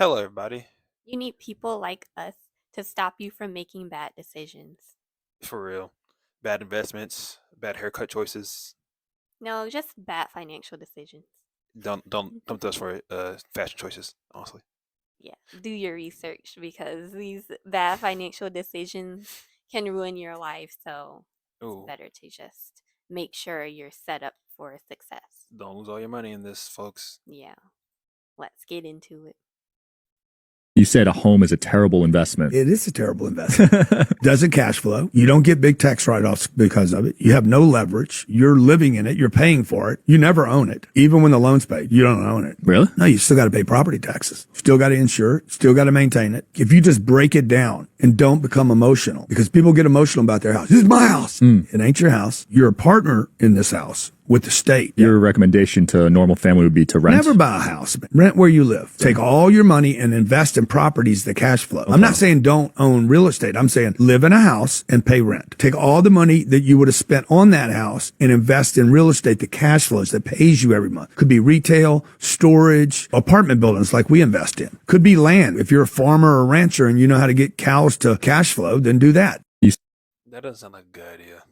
Hello, everybody. You need people like us to stop you from making bad decisions. For real. Bad investments, bad haircut choices. No, just bad financial decisions. Don't come to us for fashion choices. Honestly. Yeah, do your research because these bad financial decisions can ruin your life. So it's Ooh, better to just make sure you're set up for success. don't lose all your money in this, folks. Yeah, let's get into it. You said a home is a terrible investment. It is a terrible investment. Doesn't cash flow. You don't get big tax write-offs because of it. You have no leverage. You're living in it. You're paying for it. You never own it. Even when the loan's paid, you don't own it. Really? No, you still got to pay property taxes. Still got to insure it. Still got to maintain it. If you just break it down and don't become emotional, because people get emotional about their house. This is my house. It ain't your house. You're a partner in this house with the state. Your recommendation to a normal family would be to rent? Never buy a house. Rent where you live. Take all your money and invest in properties that cash flow. I'm not saying don't own real estate. I'm saying live in a house and pay rent. Take all the money that you would have spent on that house and invest in real estate that cash flows, that pays you every month. Could be retail, storage, apartment buildings like we invest in. Could be land. If you're a farmer or a rancher and you know how to get cows to cash flow, then do that. That doesn't sound like a good idea.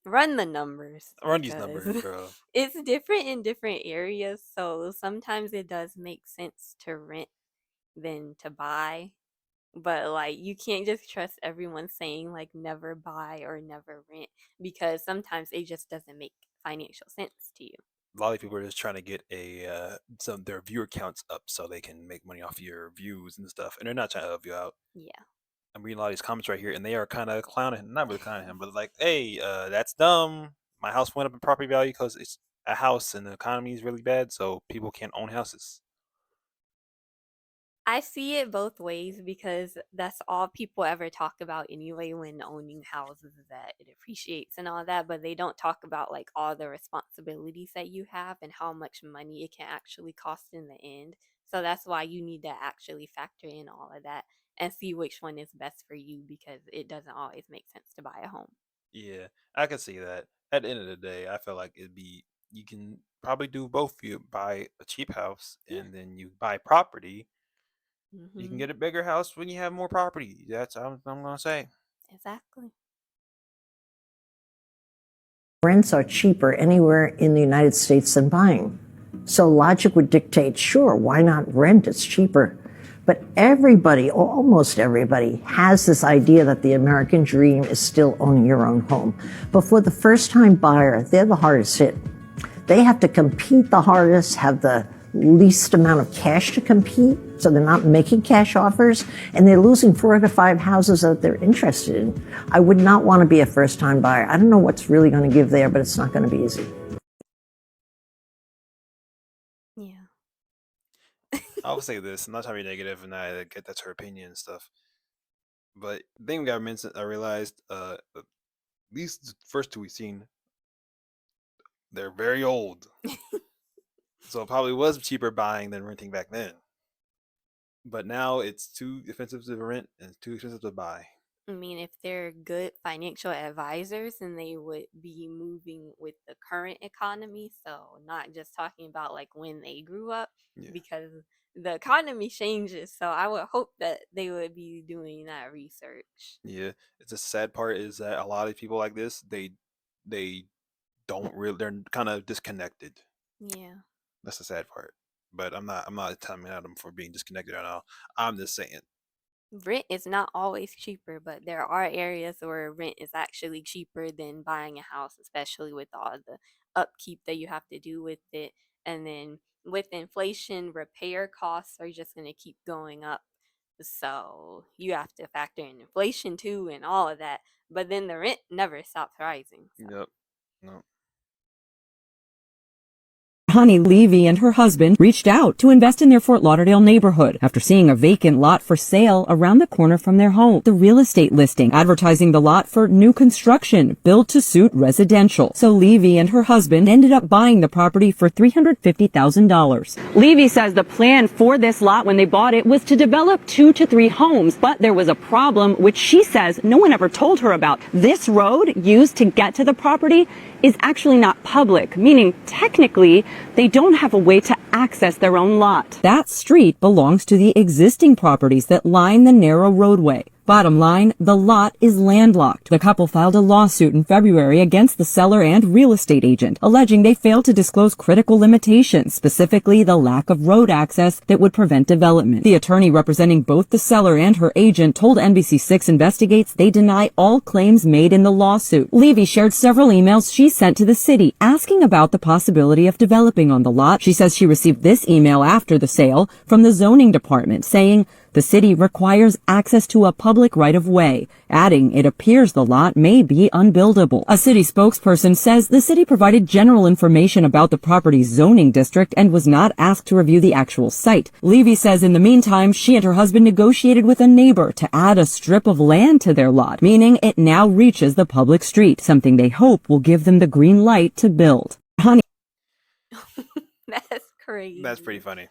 Run the numbers. Run these because numbers, bro. It's different in different areas, so sometimes it does make sense to rent than to buy. But like you can't just trust everyone saying like never buy or never rent because sometimes it just doesn't make financial sense to you. A lot of people are just trying to get some their viewer counts up so they can make money off your views and stuff, and they're not trying to help you out. Yeah. I'm reading a lot of these comments right here, and they are kind of clowning, not really clowning him, but like, hey, that's dumb. My house went up in property value because it's a house and the economy is really bad, so people can't own houses. I see it both ways because that's all people ever talk about anyway when owning houses is that it appreciates and all that, but they don't talk about like all the responsibilities that you have and how much money it can actually cost in the end. So that's why you need to actually factor in all of that and see which one is best for you because it doesn't always make sense to buy a home. Yeah, I can see that. At the end of the day, I feel like it'd be you can probably do both. You buy a cheap house Yeah. and then you buy property. You can Mhm. get a bigger house when you have more property. That's I'm gonna say. Exactly. Rents are cheaper anywhere in the United States than buying. So logic would dictate, sure, why not rent? It's cheaper. But everybody, almost everybody, has this idea that the American dream is still owning your own home. But for the first-time buyer, they're the hardest hit. They have to compete the hardest, have the least amount of cash to compete, so they're not making cash offers, and they're losing 4 to 5 houses that they're interested in. I would not want to be a first-time buyer. I don't know what's really going to give there, but it's not going to be easy. Yeah. I'll say this. I'm not trying to be negative, and I get that's her opinion and stuff. But the thing we got mentioned, I realized, at least the first two we've seen, they're very old. So it probably was cheaper buying than renting back then. But now it's too expensive to rent and it's too expensive to buy. I mean, if they're good financial advisors, then they would be moving with the current economy. So, not just talking about like when they grew up, Yeah. because the economy changes. So, I would hope that they would be doing that research. Yeah. It's a sad part is that a lot of people like this, they don't really they're kind of disconnected. Yeah. That's the sad part. But I'm not telling them for being disconnected at all. I'm just saying. Rent is not always cheaper, but there are areas where rent is actually cheaper than buying a house, especially with all the upkeep that you have to do with it. And then with inflation, repair costs are just going to keep going up. So you have to factor in inflation too and all of that. But then the rent never stops rising. So. Yep. No. Honey Levy and her husband reached out to invest in their Fort Lauderdale neighborhood after seeing a vacant lot for sale around the corner from their home. The real estate listing advertising the lot for new construction, built to suit residential. So Levy and her husband ended up buying the property for $350,000. Levy says the plan for this lot when they bought it was to develop 2 to 3 homes, but there was a problem which she says no one ever told her about. This road used to get to the property is actually not public, meaning technically they don't have a way to access their own lot. That street belongs to the existing properties that line the narrow roadway. Bottom line, the lot is landlocked. The couple filed a lawsuit in February against the seller and real estate agent, alleging they failed to disclose critical limitations, specifically the lack of road access that would prevent development. The attorney representing both the seller and her agent told NBC6 Investigates they deny all claims made in the lawsuit. Levy shared several emails she sent to the city asking about the possibility of developing on the lot. She says she received this email after the sale from the zoning department saying, the city requires access to a public right-of-way, adding it appears the lot may be unbuildable. A city spokesperson says the city provided general information about the property's zoning district and was not asked to review the actual site. Levy says in the meantime, she and her husband negotiated with a neighbor to add a strip of land to their lot, meaning it now reaches the public street, something they hope will give them the green light to build. Honey. That's crazy. That's pretty funny.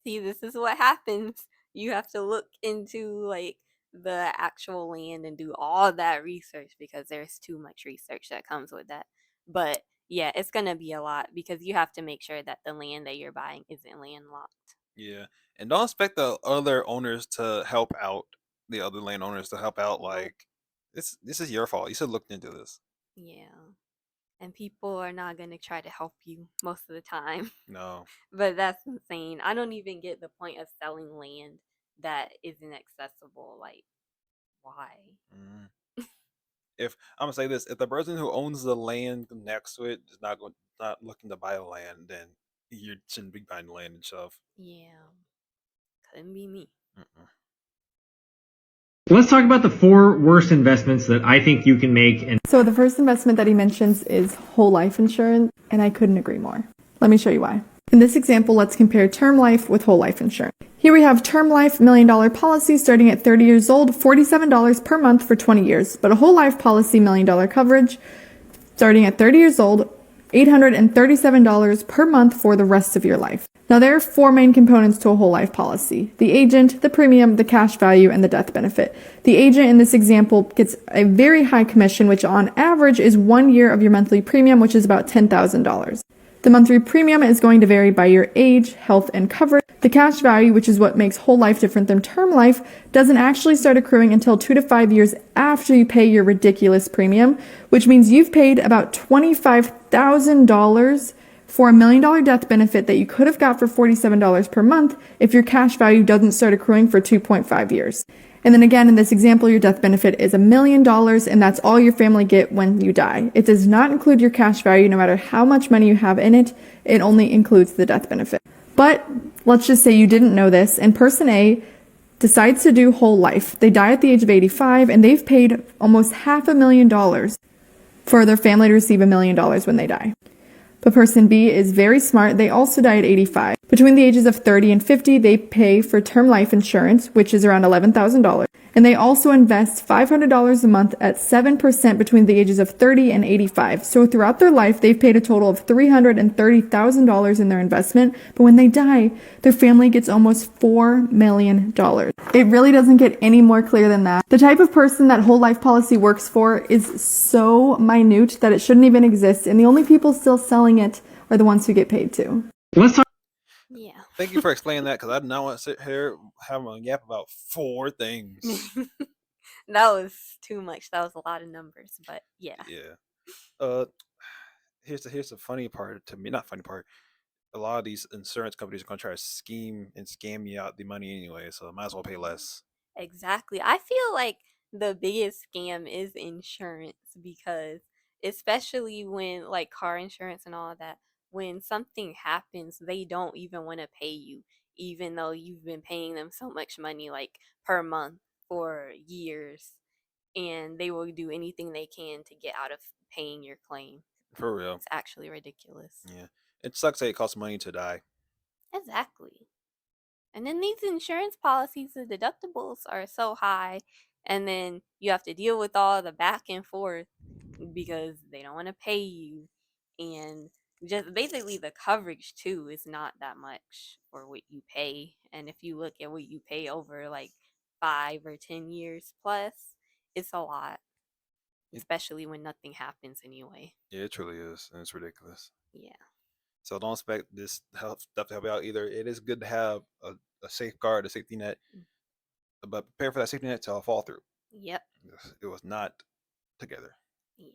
See, this is what happens. You have to look into like the actual land and do all that research because there's too much research that comes with that. But yeah, it's gonna be a lot because you have to make sure that the land that you're buying isn't landlocked. Yeah, and don't expect the other owners to help out. The other landowners to help out. Nope. Like this is your fault. You should have looked into this. Yeah. And people are not gonna try to help you most of the time. No. But that's insane. I don't even get the point of selling land that isn't accessible. Like, why? Mm. If I'm gonna say this, if the person who owns the land next to it is not looking to buy the land, then you shouldn't be buying the land and stuff. Yeah. Couldn't be me. Mm-mm. Let's talk about the 4 worst investments that I think you can make. And so the first investment that he mentions is whole life insurance, and I couldn't agree more. Let me show you why. In this example, let's compare term life with whole life insurance. Here we have term life $1 million policy starting at 30 years old, $47 per month for 20 years. But a whole life policy $1 million coverage starting at 30 years old, $837 per month for the rest of your life. Now there are 4 main components to a whole life policy: the agent, the premium, the cash value, and the death benefit. The agent in this example gets a very high commission, which on average is 1 year of your monthly premium, which is about $10,000. The monthly premium is going to vary by your age, health, and coverage. The cash value, which is what makes whole life different than term life, doesn't actually start accruing until 2 to 5 years after you pay your ridiculous premium, which means you've paid about $25,000 for a $1 million death benefit that you could have got for $47 per month if your cash value doesn't start accruing for 2.5 years. And then again, in this example, your death benefit is $1 million, and that's all your family get when you die. It does not include your cash value, no matter how much money you have in it. It only includes the death benefit. But let's just say you didn't know this, and person A decides to do whole life. They die at the age of 85, and they've paid almost $500,000 for their family to receive $1 million when they die. But person B is very smart. They also die at 85. Between the ages of 30 and 50, they pay for term life insurance, which is around $11,000. And they also invest $500 a month at 7% between the ages of 30 and 85. So throughout their life, they've paid a total of $330,000 in their investment. But when they die, their family gets almost $4 million. It really doesn't get any more clear than that. The type of person that whole life policy works for is so minute that it shouldn't even exist. And the only people still selling it are the ones who get paid to. let's talk. Yeah. Thank you for explaining that because I did not want to sit here having a gap about 4 things. That was too much. That was a lot of numbers, but yeah. Yeah. Here's the funny part to me. Not funny part. A lot of these insurance companies are gonna try to scheme and scam you out the money anyway, so I might as well pay less. Exactly. I feel like the biggest scam is insurance because especially when like car insurance and all that, when something happens, they don't even want to pay you even though you've been paying them so much money like per month for years, and they will do anything they can to get out of paying your claim. For real. It's actually ridiculous. Yeah. It sucks that it costs money to die. Exactly. And then these insurance policies, the deductibles are so high, and then you have to deal with all the back and forth because they don't want to pay you. And just basically the coverage too is not that much for what you pay. And if you look at what you pay over like 5 or 10 years plus, it's a lot, especially when nothing happens anyway. Yeah, it truly is, and it's ridiculous. Yeah. So don't expect this stuff to help you out either. It is good to have a safeguard, a safety net, Mm. but prepare for that safety net to fall through. Yep. It was not together. Yeah.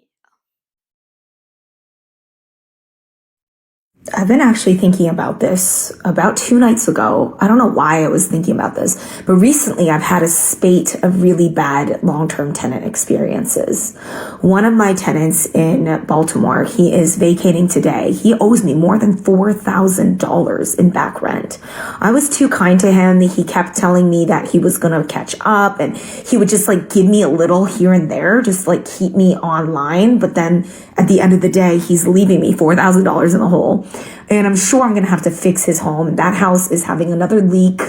I've been actually thinking about this about 2 nights ago. I don't know why I was thinking about this, but recently I've had a spate of really bad long-term tenant experiences. One of my tenants in Baltimore, he is vacating today. He owes me more than $4,000 in back rent. I was too kind to him. He kept telling me that he was going to catch up and he would just like give me a little here and there, just like keep me online. But then at the end of the day, he's leaving me $4,000 in the hole. And I'm sure I'm going to have to fix his home. That house is having another leak.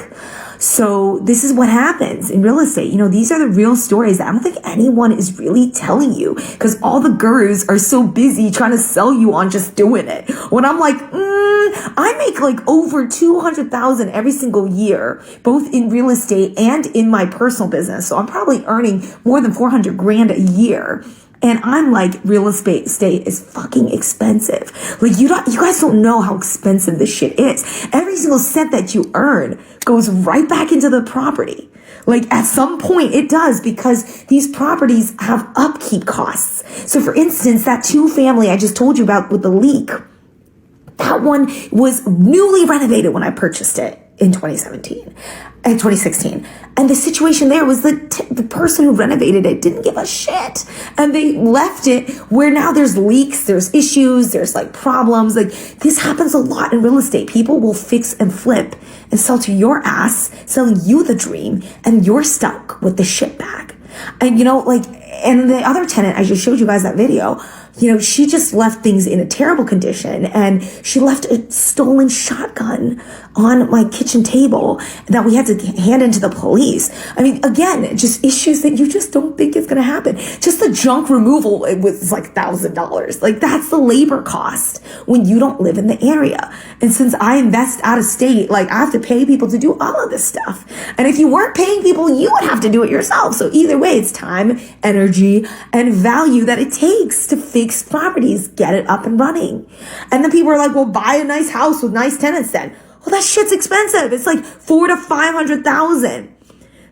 So this is what happens in real estate. You know, these are the real stories that I don't think anyone is really telling you because all the gurus are so busy trying to sell you on just doing it. When I'm like, I make like over 200,000 every single year, both in real estate and in my personal business. So I'm probably earning more than 400 grand a year. And I'm like, real estate is fucking expensive. Like you guys don't know how expensive this shit is. Every single cent that you earn goes right back into the property. Like at some point it does because these properties have upkeep costs. So for instance, that 2-family I just told you about with the leak, that one was newly renovated when I purchased it in 2016. And the situation there was the person who renovated it didn't give a shit. And they left it where now there's leaks, there's issues, there's like problems. Like this happens a lot in real estate. People will fix and flip and sell to your ass, selling you the dream, and you're stuck with the shit bag. And you know, like, and the other tenant, I just showed you guys that video, you know, she just left things in a terrible condition and she left a stolen shotgun on my kitchen table that we had to hand into the police. I mean, again, just issues that you just don't think is going to happen. Just the junk removal, it was like $1,000. Like that's the labor cost when you don't live in the area. And since I invest out of state, like I have to pay people to do all of this stuff. And if you weren't paying people, you would have to do it yourself. So either way, it's time, energy, and value that it takes to fix properties, get it up and running. And then people are like, well, buy a nice house with nice tenants then. Well, that shit's expensive. It's like $400,000 to $500,000.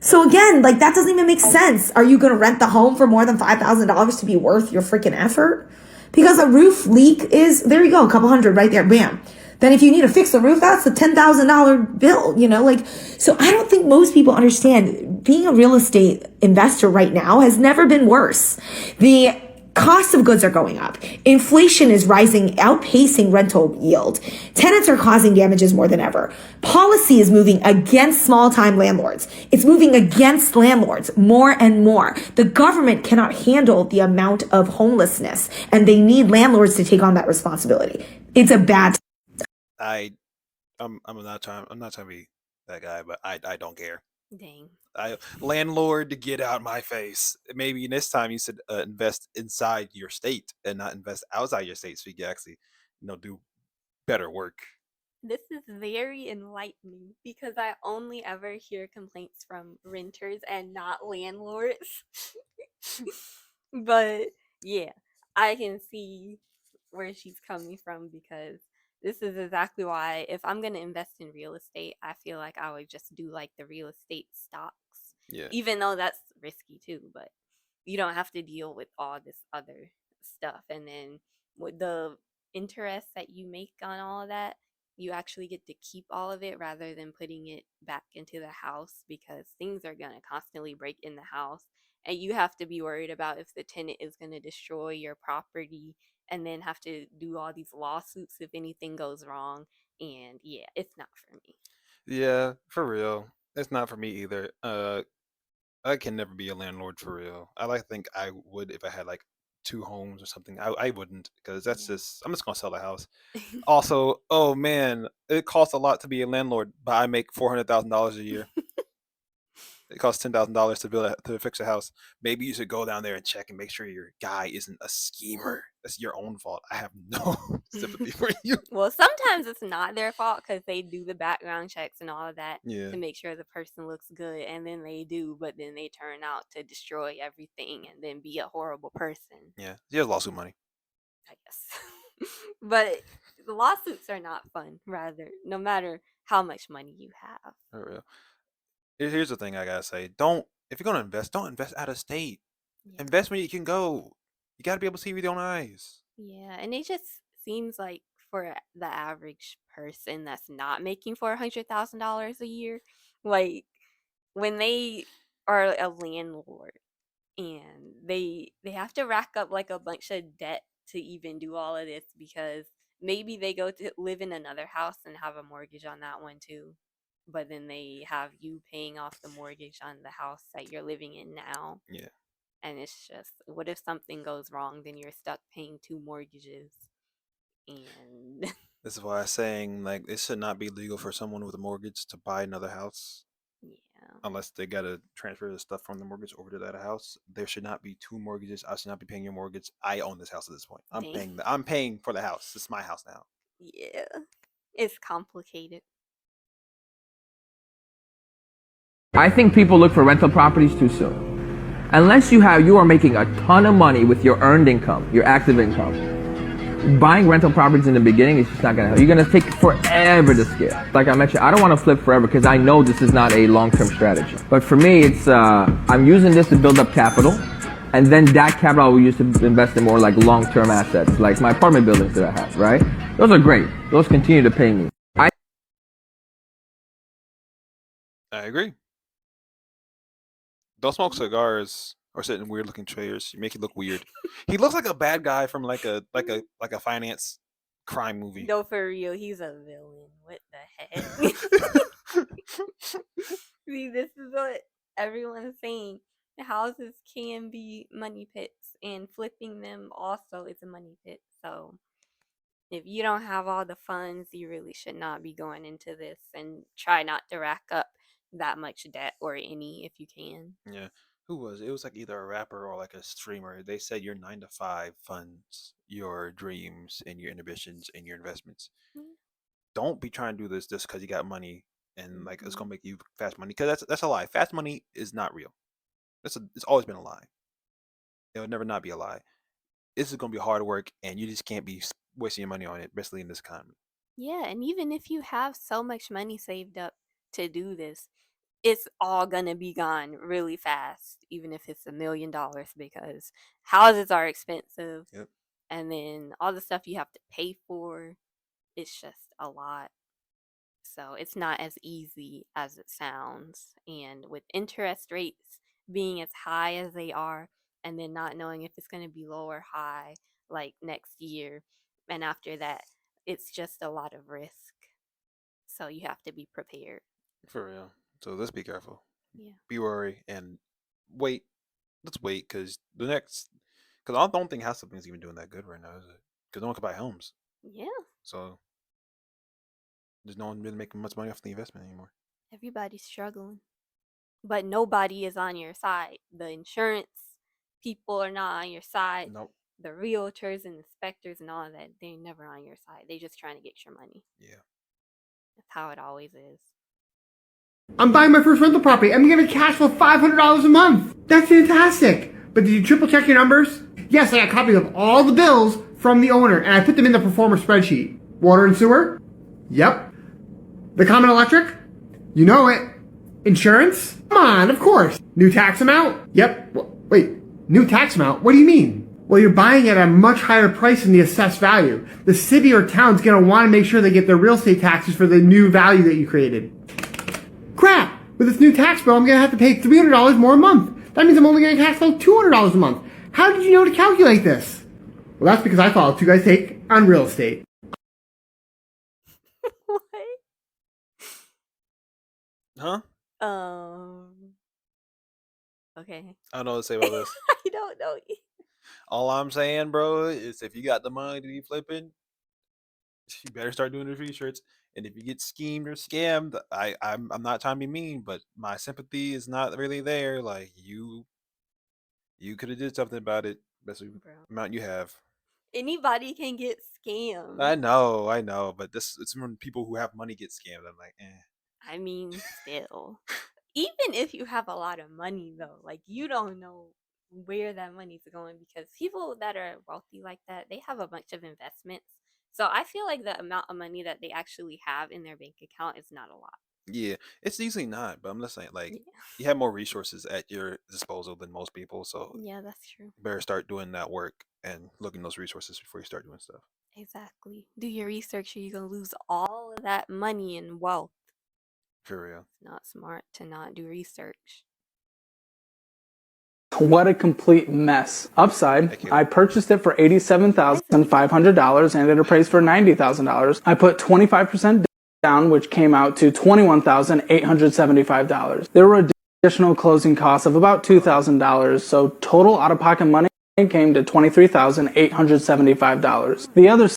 So again, like that doesn't even make sense. Are you going to rent the home for more than $5,000 to be worth your freaking effort? Because a roof leak is, there you go, a couple hundred right there, bam. Then if you need to fix the roof, that's a $10,000 bill, you know, like, so I don't think most people understand being a real estate investor right now has never been worse. The costs of goods are going up. Inflation is rising, outpacing rental yield. Tenants are causing damages more than ever. Policy is moving against small-time landlords. It's moving against landlords more and more. The government cannot handle the amount of homelessness, and they need landlords to take on that responsibility. It's a bad I'm not trying to be that guy, but I don't care. Dang. Landlord, to get out my face. Maybe this time you should invest inside your state and not invest outside your state, so you can actually, do better work. This is very enlightening because I only ever hear complaints from renters and not landlords. But yeah, I can see where she's coming from because this is exactly why if I'm going to invest in real estate, I feel like I would just do like the real estate stocks. Yeah. Even though that's risky too, but you don't have to deal with all this other stuff. And then with the interest that you make on all of that, you actually get to keep all of it rather than putting it back into the house because things are going to constantly break in the house. And you have to be worried about if the tenant is going to destroy your property and then have to do all these lawsuits if anything goes wrong. And yeah, it's not for me. Yeah, for real. It's not for me either. I can never be a landlord for real. I like to think I would if I had like 2 homes or something. I wouldn't because that's I'm just gonna sell the house. Also, oh man, it costs a lot to be a landlord, but I make $400,000 a year. It costs $10,000 to fix a house. Maybe you should go down there and check and make sure your guy isn't a schemer. That's your own fault. I have no sympathy for you. Well, sometimes it's not their fault because they do the background checks and all of that Yeah, to make sure the person looks good, and then they do, but then they turn out to destroy everything and then be a horrible person, yeah. He has lawsuit money. I guess. But The lawsuits are not fun, rather, no matter how much money you have. For real. Here's the thing I gotta say: don't if you're gonna invest, don't invest out of state. Yeah. Invest where you can go. You gotta be able to see with your own eyes. Yeah, and it just seems like for the average person that's not making $400,000 a year, like when they are a landlord and they have to rack up like a bunch of debt to even do all of this because maybe they go to live in another house and have a mortgage on that one too. But then they have you paying off the mortgage on the house that you're living in now. Yeah. And it's just, what if something goes wrong? Then you're stuck paying two mortgages. And This is why I'm saying like it should not be legal for someone with a mortgage to buy another house yeah, unless they gotta transfer the stuff from the mortgage over to that house. There should not be two mortgages. I should not be paying your mortgage. I own this house at this point. dang. I'm paying for the house. It's my house now. Yeah, it's complicated. I think people look for rental properties too soon. Unless you are making a ton of money with your earned income, your active income, buying rental properties in the beginning is just not gonna help. You're gonna take forever to scale. Like I mentioned, I don't want to flip forever because I know this is not a long-term strategy. But for me, it's I'm using this to build up capital, and then that capital I will use to invest in more like long-term assets, like my apartment buildings that I have. Right? Those are great. Those continue to pay me. I agree. Don't smoke cigars or sit in weird looking chairs. You make it look weird. He looks like a bad guy from like a finance crime movie. No, for real, he's a villain. What the heck? See, this is what everyone's saying. Houses can be money pits, and flipping them also is a money pit. So if you don't have all the funds, you really should not be going into this, and try not to rack up that much debt or any if you can. Yeah. Who was it? It was like either a rapper or like a streamer. They said your 9 to 5 funds your dreams and your inhibitions and your investments. Mm. Don't be trying to do this just because you got money and like it's Mhm. gonna make you fast money because that's a lie. Fast money is not real. It's always been a lie. It would never not be a lie. This is gonna be hard work and you just can't be wasting your money on it, especially in this economy. Yeah, and even if you have so much money saved up to do this, it's all gonna be gone really fast, even if it's $1 million, because houses are expensive, Yep. and then all the stuff you have to pay for, it's just a lot. So it's not as easy as it sounds. And with interest rates being as high as they are, and then not knowing if it's going to be low or high like next year, and after that, it's just a lot of risk. So you have to be prepared. For real. So let's be careful. Yeah. Be wary and wait. Let's wait because because I don't think house flipping is even doing that good right now, is it? Because no one can buy homes, Yeah. so there's no one really making much money off the investment anymore. Everybody's struggling. But nobody is on your side. The insurance people are not on your side. Nope. The realtors and inspectors and all of that, they're never on your side. They're just trying to get your money. Yeah. That's how it always is. I'm buying my first rental property. I'm gonna cash flow $500 a month. That's fantastic. But did you triple check your numbers? Yes, I got copies of all the bills from the owner, and I put them in the performer spreadsheet. Water and sewer? Yep. The common electric? You know it. Insurance? Come on, of course. New tax amount? Yep. Wait, new tax amount? What do you mean? Well, you're buying at a much higher price than the assessed value. The city or town's gonna want to make sure they get their real estate taxes for the new value that you created. Crap! With this new tax bill, I'm gonna have to pay $300 more a month. That means I'm only gonna cash flow $200 a month. How did you know to calculate this? Well, that's because I followed 2Guys Take on real estate. What? Huh? Okay. I don't know what to say about this. I don't know. All I'm saying, bro, is if you got the money to be flipping, you better start doing the research. And if you get schemed or scammed, I'm not trying to be mean, but my sympathy is not really there. Like you could have did something about it, especially with Bro. the amount you have. Anybody can get scammed. I know, but it's when people who have money get scammed. I'm like, eh. I mean, still. Even if you have a lot of money, though, like you don't know where that money's going because people that are wealthy like that, they have a bunch of investments. So I feel like the amount of money that they actually have in their bank account is not a lot. Yeah, it's usually not, but I'm just saying, like, Yeah, you have more resources at your disposal than most people, so yeah, that's true. you better start doing that work and looking those resources before you start doing stuff. Exactly. Do your research or you're gonna lose all of that money and wealth. For real. It's not smart to not do research. What a complete mess. Upside, I purchased it for $87,500 and it appraised for $90,000. I put 25% down, which came out to $21,875. There were additional closing costs of about $2,000, so total out-of-pocket money came to $23,875. The other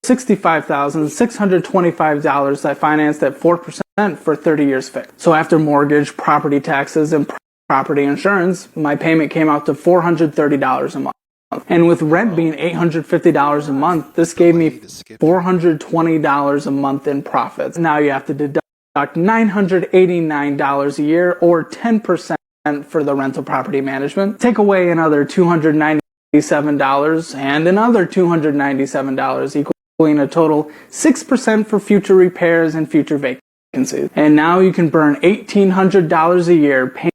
$65,625 I financed at 4% for 30 years fixed. So after mortgage, property taxes, and property insurance, my payment came out to $430 a month. And with rent being $850 a month, this gave me $420 a month in profits. Now you have to deduct $989 a year or 10% for the rental property management. Take away another $297 and another $297, equaling a total 6% for future repairs and future vacancies. And now you can burn $1,800 a year paying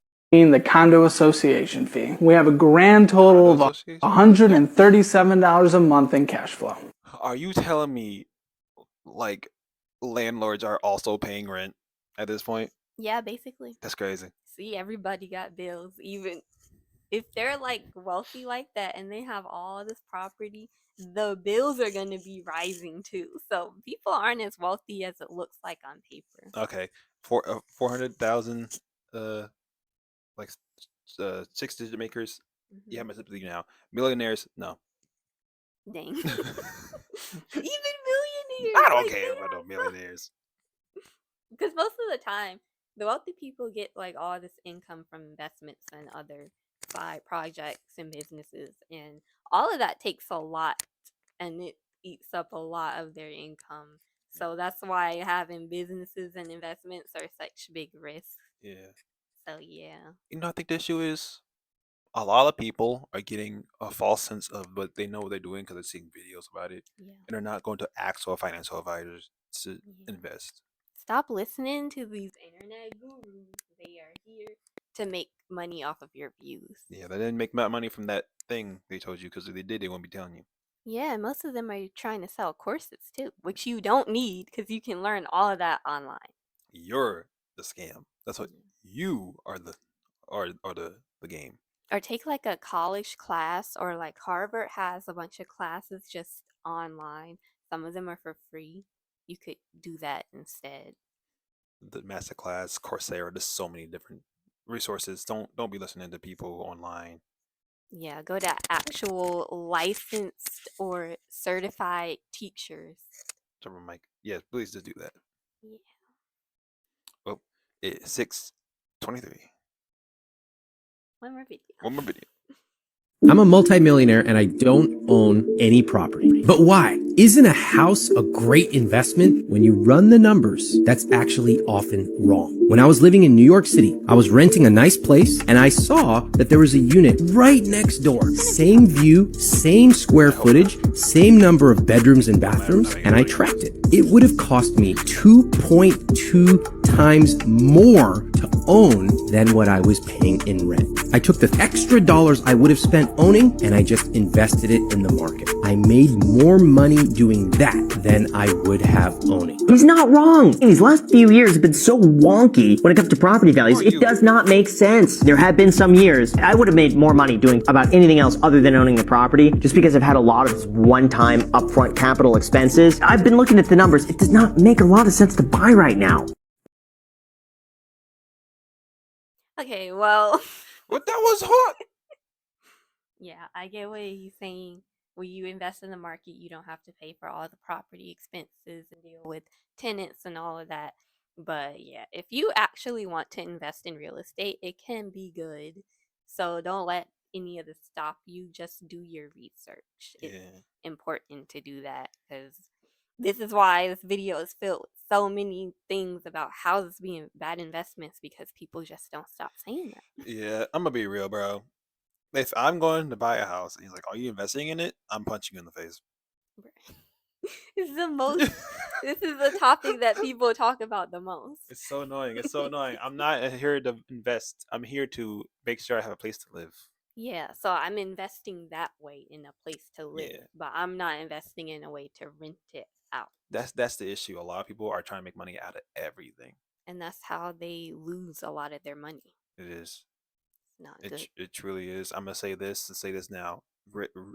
the condo association fee. We have a grand total of $137 a month in cash flow. Are you telling me, like, landlords are also paying rent at this point? Yeah, basically. That's crazy. See, everybody got bills. Even if they're like wealthy like that and they have all this property, the bills are going to be rising too. So people aren't as wealthy as it looks like on paper. Okay, 400,000, like, 6-digit makers. Yeah, I'm typically now. Millionaires, no. Dang. Even millionaires. I don't like, care they about no have millionaires. Because most of the time, the wealthy people get like all this income from investments and other side projects and businesses, and all of that takes a lot, and it eats up a lot of their income. So that's why having businesses and investments are such big risks. Yeah. So yeah, You know, I think the issue is a lot of people are getting a false sense of what they know what they're doing because they're seeing videos about it, yeah, and they're not going to actual financial advisors to yeah. invest. Stop listening to these internet gurus. They are here to make money off of your views. Yeah, they didn't make money from that thing they told you, because if they did, they wouldn't be telling you. Yeah, most of them are trying to sell courses too, which you don't need because you can learn all of that online. You're the scam. That's what Yeah. you are the game. Or take like a college class, or like Harvard has a bunch of classes just online. Some of them are for free. You could do that instead. The masterclass, Coursera, there's so many different resources. Don't be listening to people online. Yeah, go to actual licensed or certified teachers. Tell them, like, yeah, please just do that. Yeah. Oh, it's 6:23. One more video. One more video. I'm a multimillionaire and I don't own any property. But why? Isn't a house a great investment? When you run the numbers, that's actually often wrong. When I was living in New York City, I was renting a nice place and I saw that there was a unit right next door. Same view, same square footage, same number of bedrooms and bathrooms, and I tracked it. It would have cost me 2.2 times more to own than what I was paying in rent. I took the extra dollars I would have spent owning and I just invested it in the market. I made more money doing that than I would have owning. He's not wrong. These last few years have been so wonky when it comes to property values. It does not make sense. There have been some years I would have made more money doing about anything else other than owning the property, just because I've had a lot of one-time upfront capital expenses. I've been looking at the numbers. It does not make a lot of sense to buy right now. Okay, well. What, that was hot. Yeah, I get what he's saying. When you invest in the market, you don't have to pay for all the property expenses and deal with tenants and all of that. But yeah, if you actually want to invest in real estate, it can be good. So don't let any of this stop you. Just do your research. It's important to do that, because this is why this video is filled with so many things about houses being bad investments, because people just don't stop saying that. Yeah, I'm gonna be real, bro. If I'm going to buy a house and he's like, "Are you investing in it?" I'm punching you in the face. It's the most. This is the topic that people talk about the most. It's so annoying. It's so annoying. I'm not here to invest. I'm here to make sure I have a place to live. Yeah, so I'm investing that way in a place to live, Yeah. but I'm not investing in a way to rent it out. That's the issue. A lot of people are trying to make money out of everything. And that's how they lose a lot of their money. It is. It's not good. It truly is. I'm gonna say this and say this now.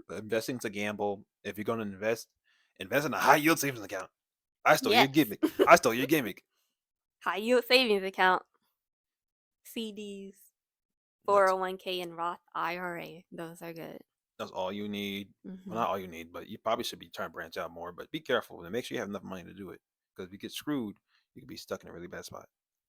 Investing's a gamble. If you're gonna invest in a high yield savings account. I stole your Yes. gimmick. I stole your gimmick. High yield savings account, CDs, 401k, and Roth IRA. Those are good. That's all you need. Well, not all you need, but you probably should be trying to branch out more. But be careful and make sure you have enough money to do it. Because if you get screwed, you could be stuck in a really bad spot.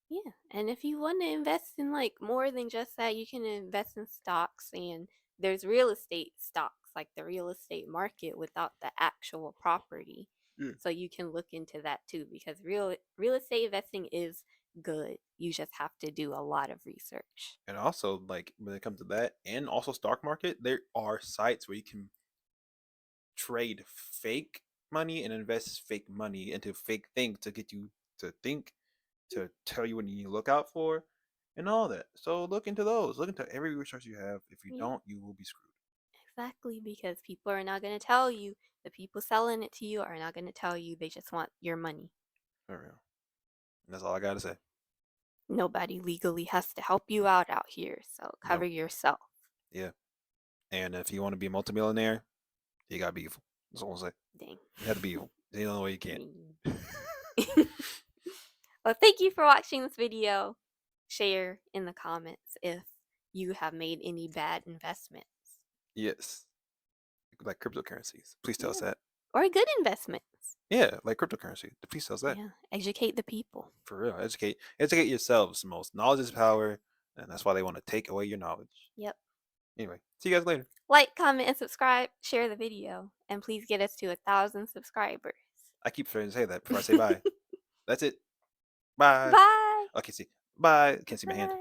Yeah, and if you want to invest in like more than just that, you can invest in stocks, and there's real estate stocks, like the real estate market without the actual property. Yeah. So you can look into that too, because real estate investing is good. You just have to do a lot of research. And also, like when it comes to that, and also stock market, there are sites where you can trade fake money and invest fake money into fake things to get you to think, to tell you what you need to look out for, and all that. So look into those. Look into every resource you have. If you Yeah. don't, you will be screwed. Exactly, because people are not going to tell you. The people selling it to you are not going to tell you. They just want your money. For real. And that's all I gotta say. Nobody legally has to help you out here, so cover yourself. Yeah. And if you want to be a multimillionaire, you gotta be evil. That's all I'll say. Dang. You have to be evil. There's the only way you can. Well, thank you for watching this video. Share in the comments if you have made any bad investments. Yes. Like cryptocurrencies. Please tell us that. Or good investments. Yeah, like cryptocurrency. Please tell us that. Yeah, educate the people. For real. Educate yourselves the most. Knowledge is power, and that's why they want to take away your knowledge. Yep. Anyway, see you guys later. Like, comment, and subscribe. Share the video. And please get us to 1,000 subscribers. I keep trying to say that before I say bye. That's it. Bye. Bye. Okay, see. Bye. Can't see my hand.